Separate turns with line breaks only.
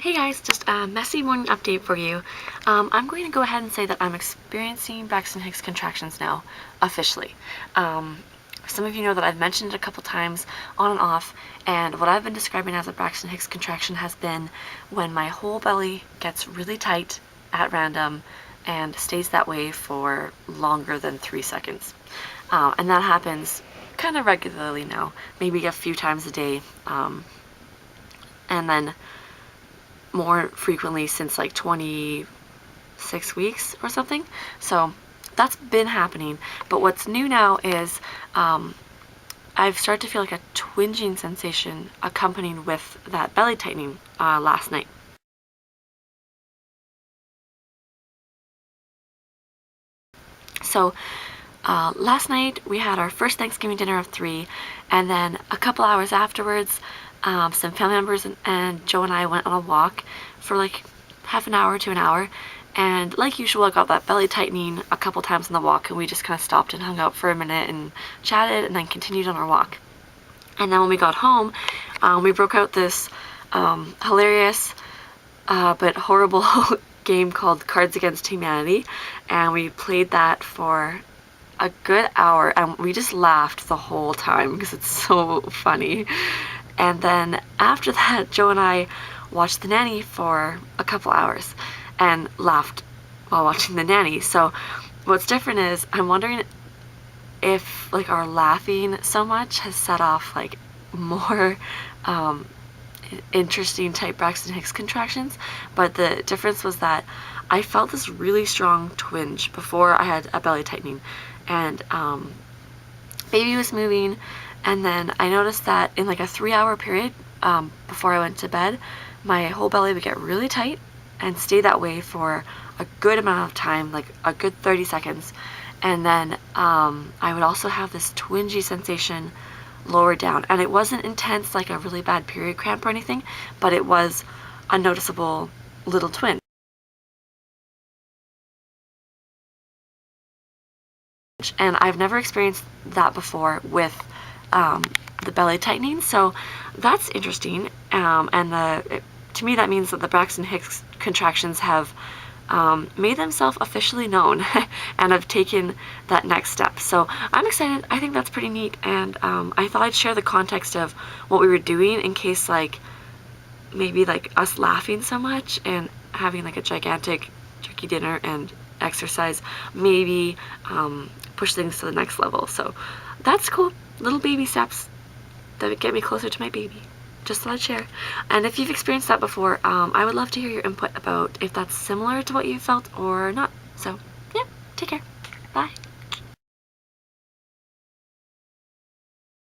Hey guys, just a messy morning update for you. I'm going to go ahead and say that I'm experiencing Braxton Hicks contractions now, officially. Some of you know that I've mentioned it a couple times on and off, and what I've been describing as a Braxton Hicks contraction has been when my whole belly gets really tight at random and stays that way for longer than 3 seconds. And that happens kind of regularly now, maybe a few times a day, and then more frequently since like 26 weeks or something. So that's been happening. But what's new now is I've started to feel like a twinging sensation accompanied with that belly tightening last night. So last night we had our first Thanksgiving dinner of 3, and then a couple hours afterwards some family members and Joe and I went on a walk for like half an hour to an hour, and like usual I got that belly tightening a couple times on the walk, and we just kind of stopped and hung out for a minute and chatted and then continued on our walk. And then when we got home, we broke out this hilarious but horrible game called Cards Against Humanity, and we played that for a good hour and we just laughed the whole time because it's so funny. And then after that, Joe and I watched The Nanny for a couple hours and laughed while watching The Nanny. So what's different is I'm wondering if like our laughing so much has set off like more interesting type Braxton Hicks contractions. But the difference was that I felt this really strong twinge before I had a belly tightening, and baby was moving, and then I noticed that in like a 3-hour period before I went to bed, my whole belly would get really tight and stay that way for a good amount of time, like a good 30 seconds. And then I would also have this twingy sensation lower down, and it wasn't intense like a really bad period cramp or anything, but it was a noticeable little twinge. And I've never experienced that before with the belly tightening, so that's interesting. To me that means that the Braxton Hicks contractions have made themselves officially known and have taken that next step. So I'm excited. I think that's pretty neat, and I thought I'd share the context of what we were doing in case like maybe like us laughing so much and having like a gigantic turkey dinner and exercise maybe push things to the next level. So that's cool. Little baby steps that would get me closer to my baby. Just thought I'd share. And if you've experienced that before, I would love to hear your input about if that's similar to what you felt or not. So yeah, take care. Bye.